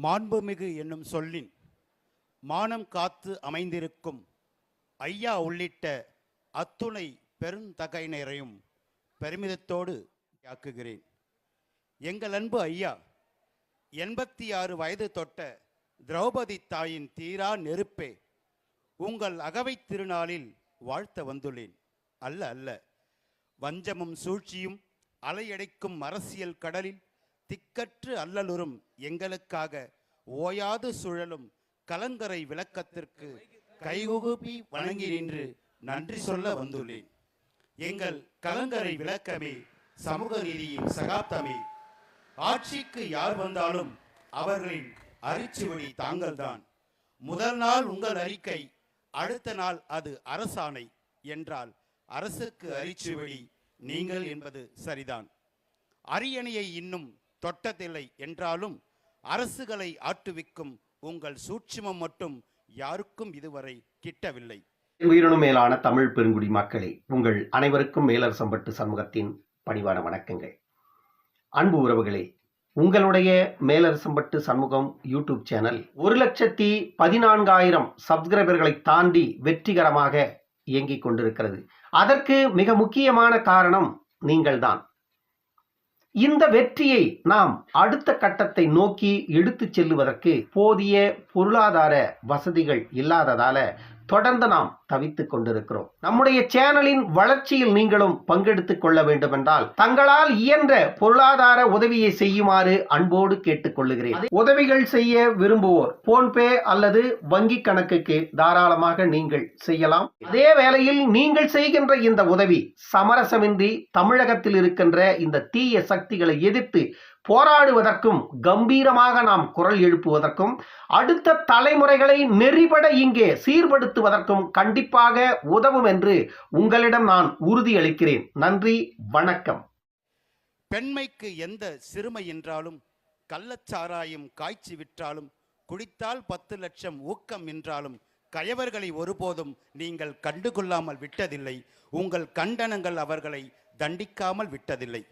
மாண்புமிகு என்னும் சொல்லின் மானம் காத்து அமைந்திருக்கும் ஐயா உள்ளிட்ட அத்துணை பெருந்தகையினரையும் பெருமிதத்தோடு ஆக்குகிறேன். எங்கள் அன்பு ஐயா 86 வயது தொட்ட திரௌபதி தாயின் தீரா நெருப்பே, உங்கள் அகவை திருநாளில் வாழ்த்த வந்துள்ளேன். அல்ல அல்ல, வஞ்சமும் சூழ்ச்சியும் அலையடைக்கும் அரசியல் கடலில் திக்கற்று அல்லலுறும் எங்களுக்காக ஓயாது சுழலும் கலங்கரை விளக்கத்திற்கு கைகுபி வணங்கி நின்று நன்றி சொல்ல வந்துள்ளேன். எங்கள் கலங்கரை விளக்கமே, சமூக நீதியின் சகாப்தமே, ஆட்சிக்கு யார் வந்தாலும் அவர்களின் அரிச்சுவடி தாங்கள்தான். முதல் நாள் உங்கள் அறிக்கை, அடுத்த நாள் அது அரசாணை என்றால் அரசுக்கு அரிச்சுவடி நீங்கள் என்பது சரிதான். அரியணையை இன்னும் தொட்டதில்லை என்றாலும் அரசுகளை ஆட்டுவிக்கும் உங்கள் சூட்சுமம் மட்டும் யாருக்கும் இதுவரை கிட்டவில்லை. உயிரினும் மேலான தமிழ் பெருங்குடி மக்களே, உங்கள் அனைவருக்கும் மேலரசம்பட்டு சமூகத்தின் பணிவான வணக்கங்கள். அன்பு உறவுகளே, உங்களுடைய மேலரசம்பட்டு சண்முகம் யூடியூப் சேனல் 1,14,000 சப்ஸ்கிரைபர்களை தாண்டி வெற்றிகரமாக இயங்கிக் கொண்டிருக்கிறது. அதற்கு மிக முக்கியமான காரணம் நீங்கள்தான். இந்த வெற்றியை நாம் அடுத்த கட்டத்தை நோக்கி எடுத்து செல்லுவதற்கு போதிய பொருளாதார வசதிகள் இல்லாததால தொடர்ந்து நாம் தவித்துக் கொண்டிருக்கிறோம். நம்முடைய சேனலின் வளர்ச்சியில் நீங்களும் பங்கெடுத்துக் கொள்ள வேண்டும் என்றால் தங்களால் இயன்ற பொருளாதார உதவியை செய்யுமாறு அன்போடு கேட்டுக்கொள்ளுகிறேன். உதவிகள் செய்ய விரும்புவோர் போன்பே அல்லது வங்கி கணக்குக்கு தாராளமாக நீங்கள் செய்யலாம். அதே வேளையில் நீங்கள் செய்கின்ற இந்த உதவி சமரசமின்றி தமிழகத்தில் இருக்கின்ற இந்த தீய சக்திகளை எதிர்த்து போராடுவதற்கும் கம்பீரமாக நாம் குரல் எழுப்புவதற்கும் அடுத்த தலைமுறைகளை நெறிபட இங்கே சீர்படுத்துவதற்கும் கண்டிப்பாக உதவும் என்று உங்களிடம் நான் உறுதியளிக்கிறேன். நன்றி, வணக்கம். பெண்மைக்கு எந்த சிறுமை என்றாலும், கள்ளச்சாராயம் காய்ச்சி விற்றாலும், குடித்தால் 10 லட்சம் ஊக்கம் என்றாலும் கயவர்களை ஒருபோதும் நீங்கள் கண்டுகொள்ளாமல் விட்டதில்லை. உங்கள் கண்டனங்கள் அவர்களை தண்டிக்காமல் விட்டதில்லை.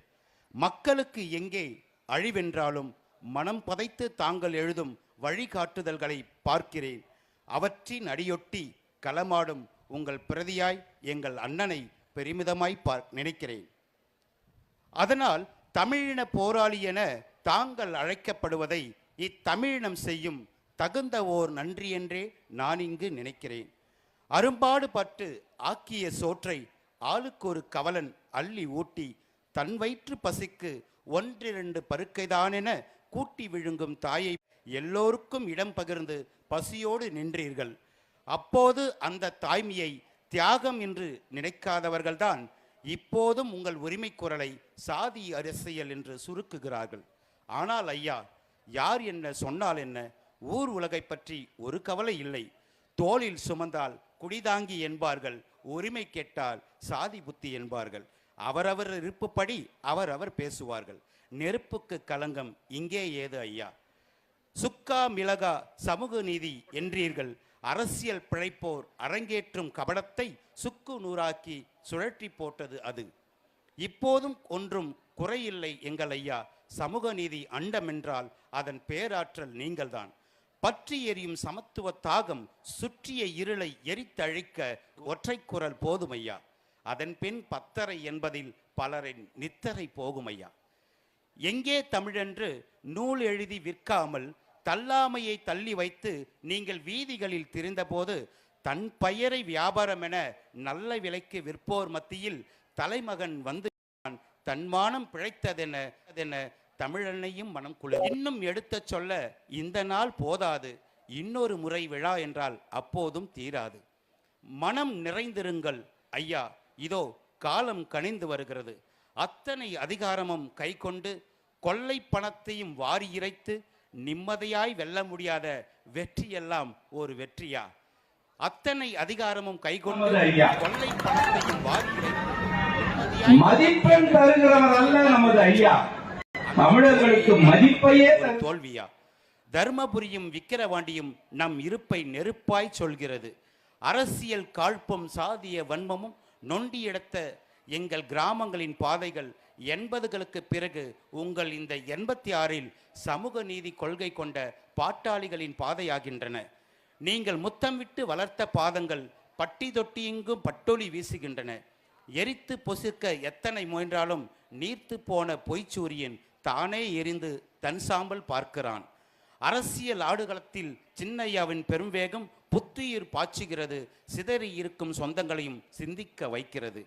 மக்களுக்கு எங்கே அழிவென்றாலும் மனம் பதைத்து தாங்கள் எழுதும் வழிகாட்டுதல்களை பார்க்கிறேன். அவற்றின் அடியொட்டி களமாடும் உங்கள் பிரதியாய் எங்கள் அண்ணனை பெருமிதமாய் நினைக்கிறேன். அதனால் தமிழின போராளி என தாங்கள் அழைக்கப்படுவதை இத்தமிழினம் செய்யும் தகுந்த ஓர் நன்றி என்றே நான் இங்கு நினைக்கிறேன். அரும்பாடு பட்டு ஆக்கிய சோற்றை ஆளுக்கு ஒரு கவலன் அள்ளி ஊட்டி தன் வயிற்று பசிக்கு 1-2 பருக்கைதானென கூட்டி விழுங்கும் தாயை எல்லோருக்கும் இடம் பகிர்ந்து பசியோடு நின்றீர்கள். அப்போது அந்த தாய்மையை தியாகம் என்று நினைக்காதவர்கள்தான் இப்போதும் உங்கள் உரிமை குரலை சாதி அரசியல் என்று சுருக்குகிறார்கள். ஆனால் ஐயா, யார் என்ன சொன்னால் என்ன, ஊர் உலகை பற்றி ஒரு கவலை இல்லை. தோளில் சுமந்தால் குடிதாங்கி என்பார்கள், உரிமை கேட்டால் சாதி புத்தி என்பார்கள். அவரவர் இருப்புப்படி அவரவர் பேசுவார்கள். நெருப்புக்கு களங்கம் இங்கே ஏது ஐயா? சுக்கா மிளகா சமூக நீதி என்றீர்கள். அரசியல் பிழைப்போர் அரங்கேற்றும் கபடத்தை சுக்கு நூறாக்கி சுழற்றி போட்டது அது. இப்போதும் ஒன்றும் குறையில்லை எங்கள் ஐயா. சமூக நீதி அண்டமென்றால் அதன் பேராற்றல் நீங்கள்தான். பற்றி எரியும் சமத்துவ தாகம் சுற்றிய இருளை எரித்தழிக்க ஒற்றை குரல் போதுமையா. அதன் பின் பத்தரை என்பதில் பலரின் நித்தரை போகுமையா. எங்கே தமிழென்று நூல் எழுதி விற்காமல் தள்ளாமையை தள்ளி வைத்து நீங்கள் வீதிகளில் திரிந்தபோது தன் பெயரை வியாபாரம் என நல்ல விலைக்கு விற்போர் மத்தியில் தலைமகன் வந்து தன்மானம் பிழைத்ததென தமிழன்னையும் மனம் குளிர். இன்னும் எடுத்து சொல்ல இந்த நாள் போதாது, இன்னொரு முறை விழா என்றால் அப்போதும் தீராது. மனம் நிறைந்திருங்கள் ஐயா, இதோ காலம் கனிந்து வருகிறது. அத்தனை அதிகாரமும் கை கொண்டு கொள்ளை பணத்தையும் வாரி இறைத்து நிம்மதியாய் வெல்ல முடியாத வெற்றியெல்லாம் ஒரு வெற்றியா? அத்தனை அதிகாரமும் கை கொண்டு கொள்ளை பணத்தையும் வாரி இறைத்து மதிப்பெண் தருகிறவர் அல்ல நமது ஐயா, தமிழர்களுக்கு மதிப்பையே தோல்வியா? தர்மபுரியும் விக்கிரவாண்டியும் நம் இருப்பை நெருப்பாய் சொல்கிறது. அரசியல் காழ்ப்பும் சாதிய வன்மமும் நொண்டி எடுத்த எங்கள் கிராமங்களின் பாதைகள் 80களுக்கு பிறகு உங்கள் இந்த 86இல் சமூக நீதி கொள்கை கொண்ட பாட்டாளிகளின் பாதையாகின்றன. நீங்கள் முத்தமிட்டு வளர்த்த பாதங்கள் பட்டி தொட்டியெங்கும் பட்டொளி வீசுகின்றன. எரித்து பொசுக்க எத்தனை முயன்றாலும் நீர்த்து போன பொய்ச்சூரியன் தானே எரிந்து தன் சாம்பல் பார்க்கிறான். அரசியல் ஆடுகளத்தில் சின்னையாவின் பெரும்வேகம் புத்துயிர் பாய்ச்சுகிறது. சிதறி இருக்கும் சொந்தங்களையும் சிந்திக்க வைக்கிறது.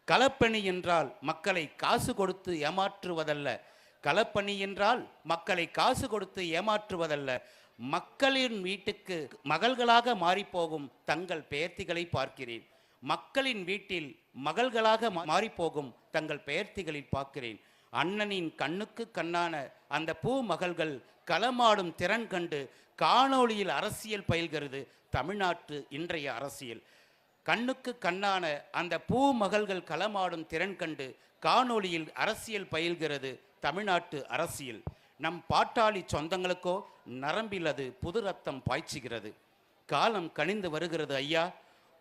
களப்பணி என்றால் மக்களை காசு கொடுத்து ஏமாற்றுவதல்ல. களப்பணி என்றால் மக்களை காசு கொடுத்து ஏமாற்றுவதல்ல. மக்களின் வீட்டுக்கு மகள்களாக மாறிப்போகும் தங்கள் பெயர்த்திகளை பார்க்கிறேன். மக்களின் வீட்டில் மகள்களாக மாறிப்போகும் தங்கள் பெயர்த்திகளில் பார்க்கிறேன். அண்ணனின் கண்ணுக்கு கண்ணான அந்த பூ மகள்கள் களமாடும் திறன் கண்டு காணொளியில் அரசியல் பயில்கிறது தமிழ்நாட்டு இன்றைய அரசியல். கண்ணுக்கு கண்ணான அந்த பூ மகள்கள் களமாடும் திறன் கண்டு காணொளியில் அரசியல் பயில்கிறது தமிழ்நாட்டு அரசியல். நம் பாட்டாளி சொந்தங்களுக்கோ நரம்பில் அது புது ரத்தம் பாய்ச்சுகிறது. காலம் கனிந்து வருகிறது ஐயா.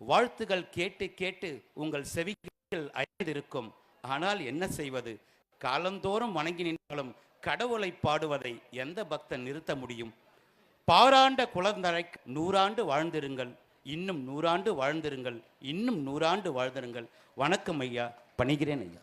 வாழ்த்துகள் கேட்டு கேட்டு உங்கள் செவிகள் அழிந்திருக்கும். ஆனால் என்ன செய்வது? காலந்தோறும் வணங்கி நின்றாலும் கடவுளை பாடுவதை எந்த பக்தன் நிறுத்த முடியும்? பாராண்ட குழந்தை 100 ஆண்டு வாழ்ந்திருங்கள், இன்னும் 100 ஆண்டு வாழ்ந்திருங்கள், இன்னும் 100 ஆண்டு வாழ்ந்திருங்கள். வணக்கம் ஐயா, பணிகிறேன் ஐயா.